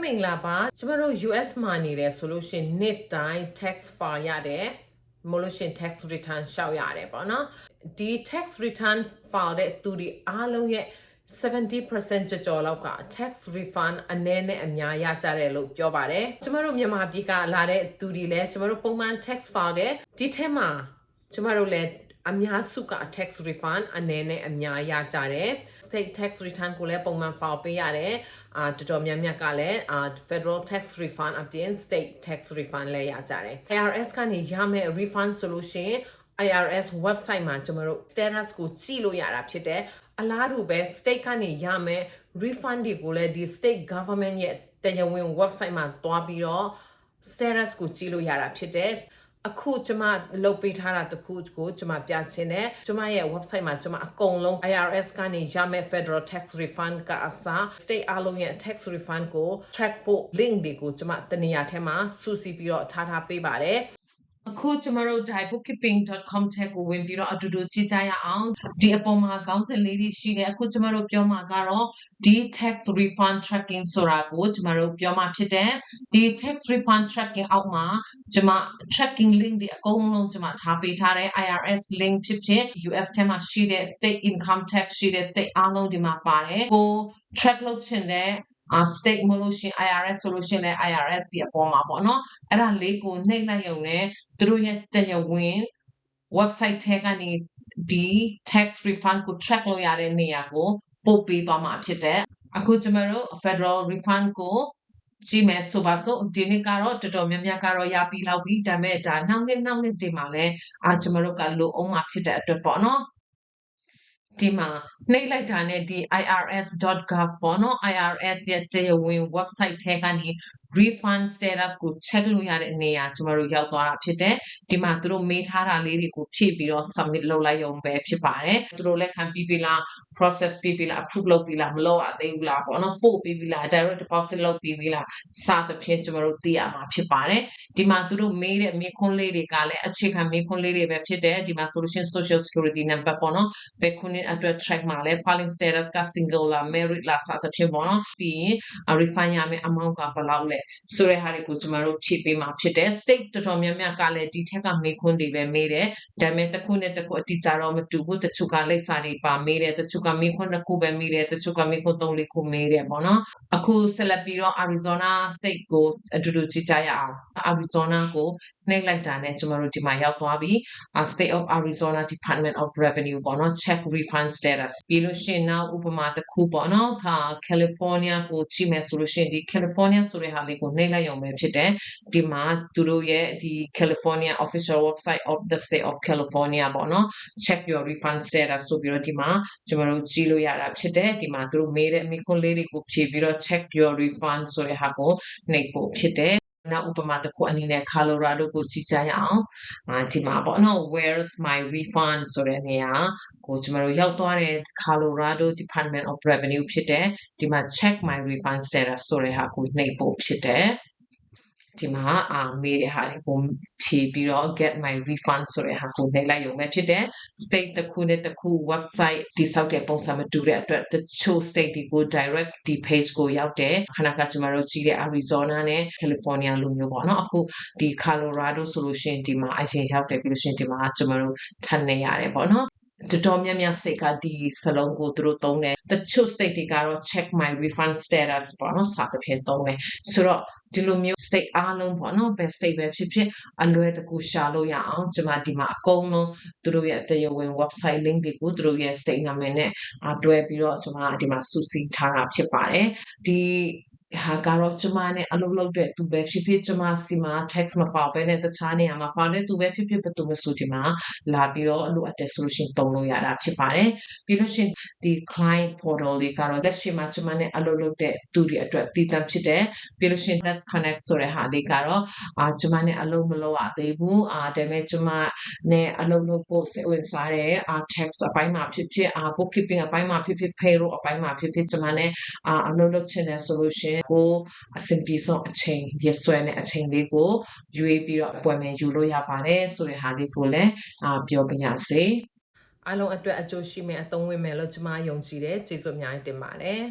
မင်္ဂလာပါကျမတို့ US မှာနေတယ်ဆိုလို့ရှိရင်နှစ်တိုင်း tax file ရတယ်မလို့ရှိရင် tax return ရှောက်ရတယ်ပေါ့နော်ဒီ tax return file တဲ့သူတွေအားလုံးရဲ့70% ကျော်လောက်က tax refund အနည်းနဲ့အများရကြတယ်လို့ပြောပါတယ်ကျမတို့မြန်မာပြည်ကလာတဲ့သူတွေလည်းကျမတို့ပုံမှန် tax file တဲ့ဒီထဲမှာကျမတို့လည်းအများစုက tax refund အနည်းနဲ့အများရကြတယ် state tax return ကိုလည်းပုံမှန် file ပေးရတယ်တော်တော်များများကလည်းfederal tax refund အပြင် state tax refund လည်းရကြတယ် IRS ကနေရမယ့် refund ဆိုလို့ရှိရင် IRS website မှာကျမတို့ status ကိုကြည့်လို့ရတာဖြစ်တယ်အလားတူပဲ state ကနေရမယ့် refund တွေကိုလည်းဒီ state government ရဲ့တရားဝင် website မှာတွားပြီးတော့ status ကိုကြည့်လို့ရတာဖြစ်တယ်အခုကျမလုပ်ပေးထားတာတခုကိုကျမပြချင်တယ်ကျမရဲ့ website မှာကျမအကုန်လုံး IRS ကနေရမယ့် federal tax refund ကအစား state အားလုံးရဲ့ tax refund ကို track ဖို့ link တွေကိုကျမတနေရာထဲမှာစုစည်းပြီးတော့ထားပေးပါတယ်အခုကျမတို့ bookkeeping.com ထက်ကိုဝင်ပြီးတော့အတူတူကြည့်ကြရအောင်ဒီအပေါ်မှာခေါင်းစဉ်လေးတွေရှိတယ်အခုကျမတို့ပြောမှာကတော့ဒီ tax refund tracking ဆိုတာကိုကျမတို့ပြောမှာဖြစ်တယ်ဒီ tax refund tracking အောက်မှာကျမ tracking link တွေအကုန်လုံးကျမထားပေးထားတယ် IRS link ဖြစ်ဖြစ် US ထဲမှာရှိတဲ့ state income tax ရှိတဲ့ state အားလုံးဒီမှာပါတယ်ကို track လုပ်ချင်တဲ့state မလို့ရှိရင် IRS ဆိုလို့ရှိရင်လည်း IRS ဒီအပေါ်မှာပေါ့နော်အဲ့ဒါလေးကိုနှိပ်လိုက်ရုံနဲ့သူတို့ရဲ့တရားဝင် website ထဲကနေဒီ tax refund ကို track လုပ်ရတဲ့နေရာကိုပို့ပေးသွားမှာဖြစ်တယ်အခုကျမတို့ federal refund ကိုကြည့်မယ်ဆိုပါစို့ဒီနေ့ကတော့တော်တော်များများကတော့ရပြီးလောက်ပြီဒါပေမဲ့ဒါနောက်နေ့ဒီမှာလည်းကျမတို့ကလိုအောင်မှာဖြစ်တဲ့အတွက်ပေါ့နော်ဒီမှာနှိပ်လိုက်တာနဲ့ဒီ irs.gov ပေါ့နော် IRS ရဲ့တရားဝင် website ထဲကနေ refund status ကို check လို့ရတဲ့နေရာကျမတို့ရောက်သွားတာဖြစ်တယ်ဒီမှာသူတို့မေးထားတာလေးတွေကိုဖြည့်ပြီးတော့ submit လုပ်လိုက်ရုံပဲဖြစ်ပါတယ်သူတို့လက်ခံပြီးပြီလား process ပြီးပြီလား approve လုပ်ပြီလားမလုပ်ရသေးဘူးလားပေါ့နော်ပို့ပြီးပြီလား direct deposit လုပ်ပြီးပြီလားစသဖြင့်ကျမတို့သိရမှာဖြစ်ပါတယ်ဒီမှာသူတို့မေးတဲ့မေးခွန်းလေးတွေကလည်းအခြေခံမေးခွန်းလေးတွေပဲဖြစ်တယ်ဒီမှာ solution social security number ပေါ့နော်ဘယ်ခုနှစ်အတွက် track မှာလဲ filing status က single လား married လားစသဖြင့်ပေါ့နော်ပြီးရင် refund ရမယ့် amount ကဘယ်လောက်လဲဆိုတဲ့ဟာတွေကိုကျမတို့ဖြည့်ပေးမှာဖြစ်တယ် state တော်တော်များများကလည်းဒီထက်ကမေးခွန်းတွေပဲမေးတယ်ဒါပေမဲ့တစ်ခုနဲ့တစ်ခုအတိအကျတော့မတူဘူးတချို့ကလိပ်စာတွေပါမေးတယ်တချို့ကမေးခွန်းတစ်ခုပဲမေးတယ်တချို့ကမေးခွန်း၃-၄ခုမေးတယ်ပေါ့နော်အခုဆက်လက်ပြီးတော့ Arizona state ကိုအတူတူကြည့်ကြရအောင် Arizona ကိုနှိပ်လိုက်တာနဲ့ကျမတို့ဒီမှာရောက်သွားပြီ State of Arizona Department of Revenue ပေါ့နော် check refund status ပြီးလို့ရှိရင်နောက်ဥပမာတစ်ခုပေါ့နော် California ကိုကြည့်မယ်ဆိုလို့ရှိရင်ဒီ California ဆိုတဲ့ဟာလေးကိုနှိပ်လိုက်ရုံပဲဖြစ်တယ်ဒီမှာသူတို့ရဲ့ဒီ California official website of the state of California ပေါ့နော် check your refund status ဆိုပြီးတော့ဒီမှာကျမတို့ကြည့်လို့ရတာဖြစ်တယ်ဒီမှာသူတို့မေးတဲ့မေးခွန်းလေးတွေကိုဖြေပြီးတော့ check your refund ဆိုတဲ့ဟာကိုနှိပ်ဖို့ဖြစ်တယ်နောက်ဥပမာတစ်ခုအနေနဲ့ Colorado ကိုကြည့်ကြရအောင်ဒီမှာပေါ့နော် where's my refund ဆိုတဲ့နေရာကိုကျမတို့ရောက်သွားတဲ့ Colorado Department of Revenue ဖြစ်တယ်ဒီမှာ check my refund status ဆိုတဲ့ဟာကိုနှိပ်ဖို့ဖြစ်တယ်ဒီမှာမေးတဲ့ဟာတွေကိုဖြေပြီးတော့ get my refund ဆိုတဲ့ဟာကိုနှိပ်လိုက်ရုံပဲဖြစ်တယ် state တစ်ခုနဲ့တစ်ခု website တိစောက်တဲ့ပုံစံမတူတဲ့အတွက်တချို့ state တွေကို direct ဒီ page ကိုရောက်တယ်ခဏကကျမတို့ကြည့်တဲ့ Arizona နဲ့ California လိုမျိုးပေါ့နော်အခုဒီ Colorado ဆိုလို့ရှိရင်ဒီမှာအရင်ရောက်တယ်ပြီးလို့ရှိရင်ဒီမှာကျမတို့ထပ်နေရတယ်ပေါ့နော်တော်တော်များများ state ကဒီစလုံးကိုသူတို့သုံးတယ်တချို့ state တွေကတော့ check my refund status ပေါ့နော်စသဖြင့်သုံးတယ်ဆိုတော့ဒီလိုမျိုး state အားလုံးပေါ့နော်ဘယ် state ပဲဖြစ်ဖြစ်အလွယ်တကူရှာလို့ရအောင်ကျွန်မဒီမှာအကုန်လုံးသူတို့ရဲ့တရားဝင် website link တွေကိုသူတို့ရဲ့ state နာမည်နဲ့တွဲပြီးတော့ကျွန်မဒီမှာစုစည်းထားတာဖြစ်ပါတယ်ဒီဟာကတော့ကျမနဲ့အလုပ်လုပ်တဲ့သူပဲဖြစ်ဖြစ်ကျမစီမှာ tax မဖောက်ဘဲနဲ့တခြားနေရာမှာဖောက်တဲ့သူပဲဖြစ်ဖြစ်ဘယ်သူမှဆိုဒီမှာလာပြီးတော့အလုပ်အပ်တဲ့ solution သုံးလို့ရတာဖြစ်ပါတယ်ပြီးလို့ရှိရင်ဒီ client portal လေးကတော့လက်ရှိမှာကျမနဲ့အလုပ်လုပ်တဲ့သူတွေအတွက်တည်တံ့ဖြစ်တယ်ပြီးလို့ရှိရင် let's connect ဆိုတဲ့ဟာလေးကတော့ကျမနဲ့အလုပ်မလုပ်ရသေးဘူးဒါပေမဲ့ကျမနဲ့အလုပ်လုပ်ဖို့စိတ်ဝင်စားတဲ့ tax အပိုင်းမှာဖြစ်ဖြစ်bookkeeping အပိုင်းမှာဖြစ်ဖြစ် payroll အပိုင်းမှာဖြစ်ဖြစ်ကျမနဲ့အလုပ်လုပ်ချင်တယ်ဆိုလို့ရှိရင်ကိုအဆင်ပြေဆုံးအချိန်ရက်စွဲနဲ့အချိန်လေးကိုရွေးပြီးတော့ appointment ယူလို့ရပါတယ်ဆိုတဲ့ဟာလေးကိုလည်းပြောပြရစေအားလုံးအတွက်အကျိုးရှိမယ်အသုံးဝင်မယ်လို့ကျွန်မယုံကြည်တယ်ကျေးဇူးအများကြီးတင်ပါတယ်